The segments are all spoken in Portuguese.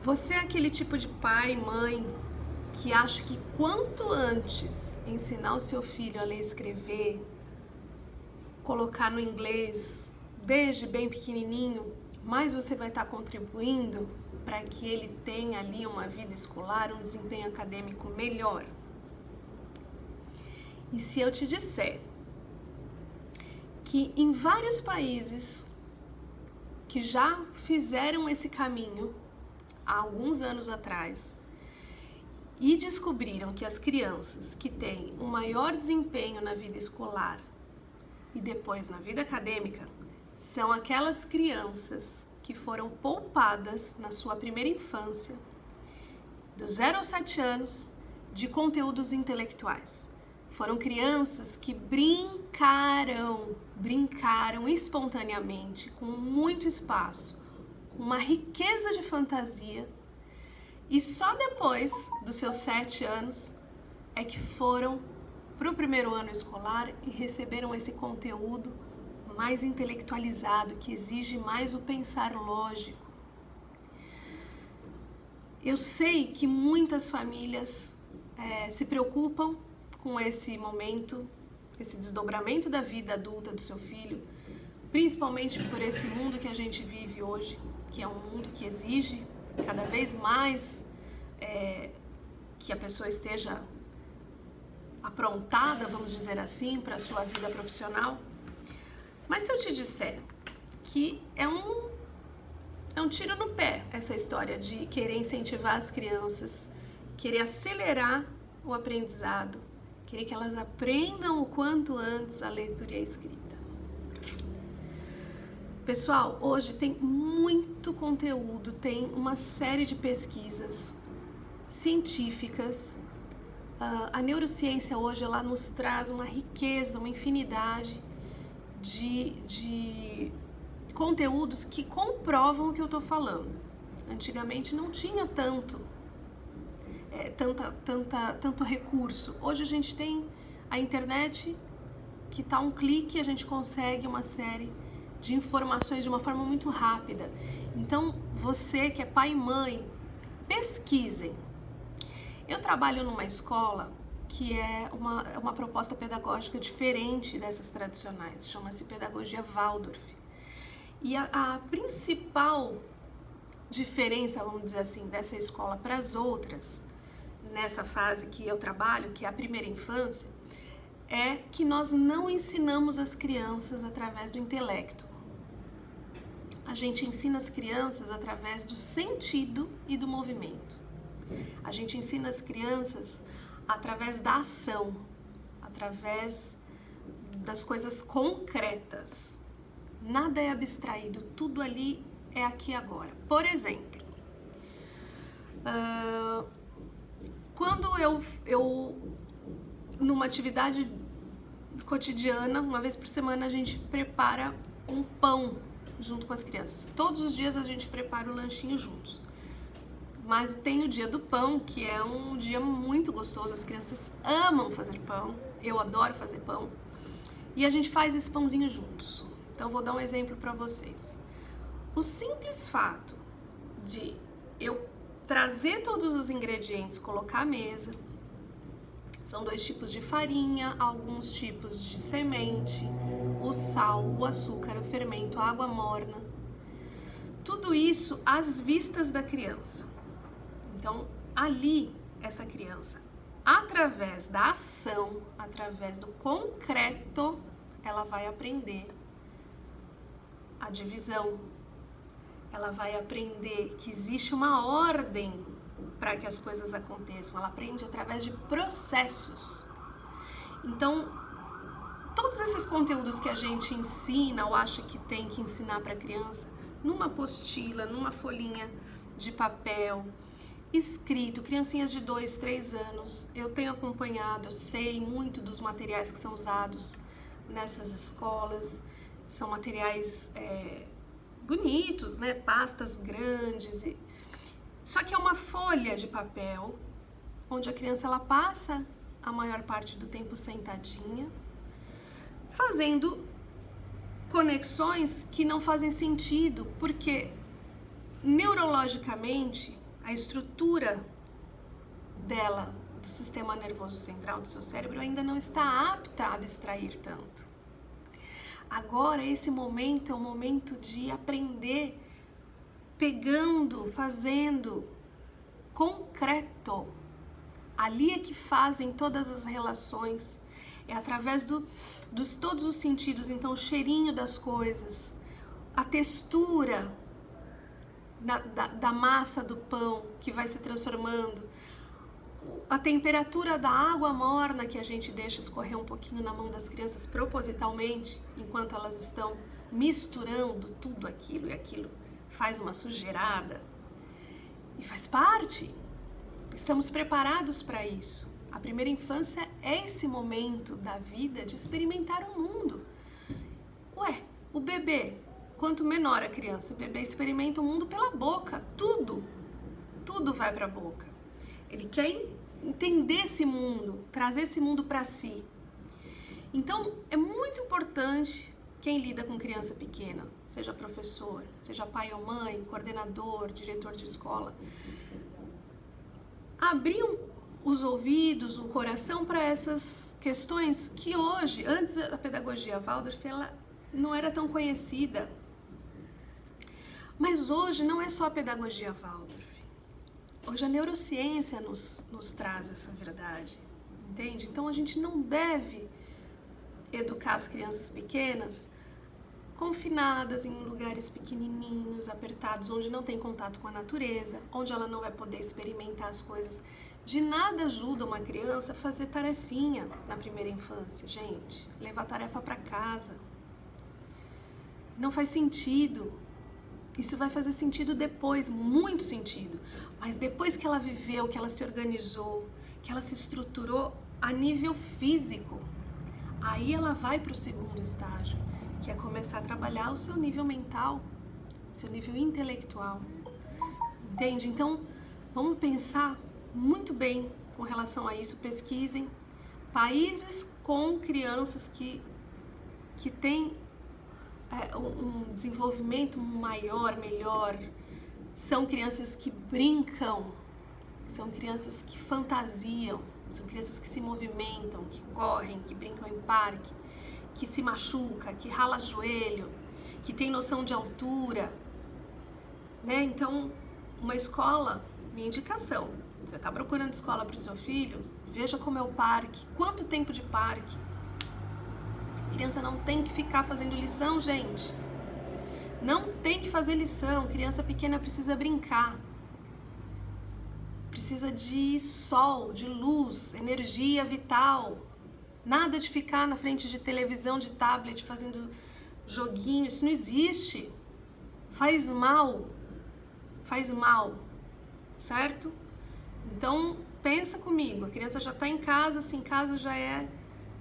Você é aquele tipo de pai, mãe, que acha que quanto antes ensinar o seu filho a ler e escrever, colocar no inglês desde bem pequenininho, mais você vai estar contribuindo para que ele tenha ali uma vida escolar, um desempenho acadêmico melhor? E se eu te disser que em vários países que já fizeram esse caminho há alguns anos atrás e descobriram que as crianças que têm um maior desempenho na vida escolar e depois na vida acadêmica são aquelas crianças que foram poupadas na sua primeira infância, dos 0 aos 7 anos, de conteúdos intelectuais. Foram crianças que brincaram espontaneamente, com muito espaço, com uma riqueza de fantasia, e só depois dos seus 7 anos é que foram para o primeiro ano escolar e receberam esse conteúdo mais intelectualizado, que exige mais o pensar lógico. Eu sei que muitas famílias se preocupam com esse momento, esse desdobramento da vida adulta do seu filho, principalmente por esse mundo que a gente vive hoje, que é um mundo que exige cada vez mais que a pessoa esteja aprontada, vamos dizer assim, para a sua vida profissional. Mas se eu te disser que é um tiro no pé essa história de querer incentivar as crianças, querer acelerar o aprendizado, querer que elas aprendam o quanto antes a leitura e a escrita. Pessoal, hoje tem muito conteúdo, tem uma série de pesquisas científicas. A neurociência hoje ela nos traz uma riqueza, uma infinidade de conteúdos que comprovam o que eu estou falando. Antigamente não tinha tanto recurso. Hoje a gente tem a internet, que está a um clique, a gente consegue uma série de informações de uma forma muito rápida. Então, você que é pai e mãe, pesquisem. Eu trabalho numa escola que é uma proposta pedagógica diferente dessas tradicionais, chama-se Pedagogia Waldorf. E a principal diferença, vamos dizer assim, dessa escola para as outras, nessa fase que eu trabalho, que é a primeira infância, é que nós não ensinamos as crianças através do intelecto. A gente ensina as crianças através do sentido e do movimento. A gente ensina as crianças através da ação, através das coisas concretas. Nada é abstraído, tudo ali é aqui e agora. Por exemplo, quando eu numa atividade cotidiana, uma vez por semana a gente prepara um pão junto com as crianças. Todos os dias a gente prepara o lanchinho juntos. Mas tem o dia do pão, que é um dia muito gostoso, as crianças amam fazer pão, eu adoro fazer pão, e a gente faz esse pãozinho juntos. Então vou dar um exemplo para vocês. O simples fato de eu trazer todos os ingredientes, colocar à mesa, são 2 tipos de farinha, alguns tipos de semente, o sal, o açúcar, o fermento, a água morna, tudo isso às vistas da criança. Então, ali, essa criança, através da ação, através do concreto, ela vai aprender a divisão. Ela vai aprender que existe uma ordem para que as coisas aconteçam. Ela aprende através de processos. Então, todos esses conteúdos que a gente ensina ou acha que tem que ensinar para a criança, numa apostila, numa folhinha de papel, escrito, criancinhas de 2, 3 anos, eu tenho acompanhado, eu sei muito dos materiais que são usados nessas escolas, são materiais bonitos, né? Pastas grandes, só que é uma folha de papel, onde a criança ela passa a maior parte do tempo sentadinha, fazendo conexões que não fazem sentido, porque neurologicamente a estrutura dela, do sistema nervoso central do seu cérebro, ainda não está apta a abstrair tanto. Agora, esse momento é o momento de aprender, pegando, fazendo, concreto. Ali é que fazem todas as relações, é através dos todos os sentidos. Então, o cheirinho das coisas, a textura da massa do pão que vai se transformando, a temperatura da água morna que a gente deixa escorrer um pouquinho na mão das crianças propositalmente, enquanto elas estão misturando tudo aquilo, e aquilo faz uma sujeirada. E faz parte. Estamos preparados para isso. A primeira infância é esse momento da vida de experimentar o mundo. Ué, o bebê, quanto menor a criança, o bebê experimenta o mundo pela boca. Tudo vai para a boca. Ele quer entender esse mundo, trazer esse mundo para si. Então, é muito importante quem lida com criança pequena, seja professor, seja pai ou mãe, coordenador, diretor de escola, abrir os ouvidos, o coração para essas questões que hoje, antes a pedagogia Waldorf, ela não era tão conhecida. Mas hoje não é só a pedagogia Waldorf. Hoje a neurociência nos traz essa verdade, entende? Então a gente não deve educar as crianças pequenas confinadas em lugares pequenininhos, apertados, onde não tem contato com a natureza, onde ela não vai poder experimentar as coisas. De nada ajuda uma criança a fazer tarefinha na primeira infância, gente. Levar tarefa para casa. Não faz sentido. Isso vai fazer sentido depois, muito sentido. Mas depois que ela viveu, que ela se organizou, que ela se estruturou a nível físico, aí ela vai para o segundo estágio, que é começar a trabalhar o seu nível mental, seu nível intelectual. Entende? Então, vamos pensar muito bem com relação a isso. Pesquisem países com crianças que têm um desenvolvimento maior, melhor. São crianças que brincam, são crianças que fantasiam, são crianças que se movimentam, que correm, que brincam em parque, que se machuca, que rala joelho, que tem noção de altura, né? Então, uma escola, minha indicação, você está procurando escola para o seu filho, veja como é o parque, quanto tempo de parque. A criança não tem que ficar fazendo lição, gente. Não tem que fazer lição, criança pequena precisa brincar. Precisa de sol, de luz, energia vital. Nada de ficar na frente de televisão, de tablet, fazendo joguinho, isso não existe. Faz mal, certo? Então, pensa comigo, a criança já está em casa, se em casa já é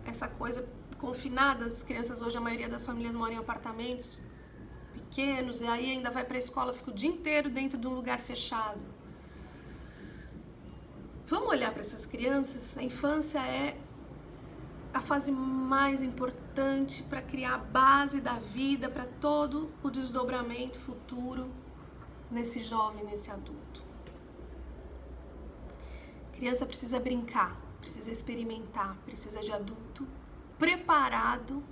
essa coisa confinada, as crianças hoje, a maioria das famílias moram em apartamentos pequenos, e aí ainda vai para a escola, fica o dia inteiro dentro de um lugar fechado. Vamos olhar para essas crianças? A infância é a fase mais importante para criar a base da vida, para todo o desdobramento futuro nesse jovem, nesse adulto. A criança precisa brincar, precisa experimentar, precisa de adulto preparado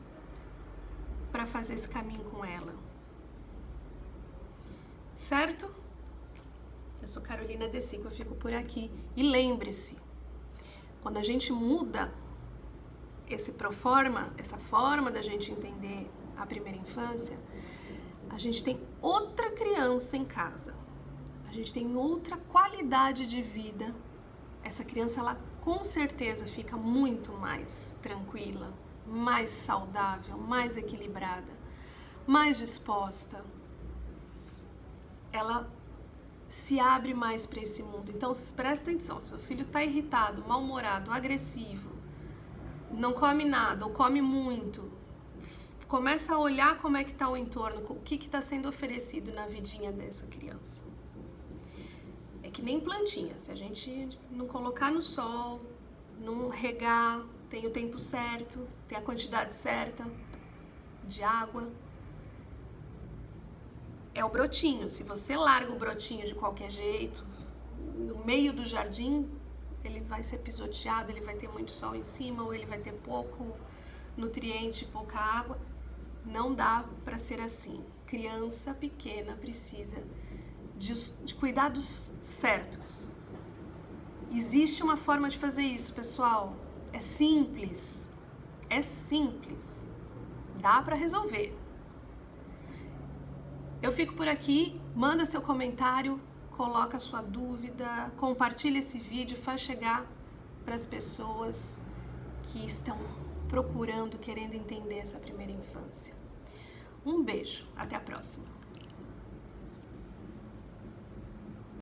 para fazer esse caminho com ela. Certo? Eu sou Carolina Desico, eu fico por aqui. E lembre-se, quando a gente muda essa forma da gente entender a primeira infância, a gente tem outra criança em casa. A gente tem outra qualidade de vida. Essa criança, ela com certeza fica muito mais tranquila, mais saudável, mais equilibrada, mais disposta. Ela se abre mais para esse mundo. Então, presta atenção, seu filho está irritado, mal-humorado, agressivo, não come nada ou come muito, começa a olhar como é que está o entorno, o que está sendo oferecido na vidinha dessa criança. É que nem plantinha, se a gente não colocar no sol, não regar, tem o tempo certo, tem a quantidade certa de água, é o brotinho. Se você larga o brotinho de qualquer jeito, no meio do jardim, ele vai ser pisoteado, ele vai ter muito sol em cima, ou ele vai ter pouco nutriente, pouca água. Não dá para ser assim. Criança pequena precisa de cuidados certos. Existe uma forma de fazer isso, pessoal. É simples. É simples. Dá para resolver. Eu fico por aqui. Manda seu comentário, coloca sua dúvida, compartilha esse vídeo, faz chegar para as pessoas que estão procurando, querendo entender essa primeira infância. Um beijo, até a próxima!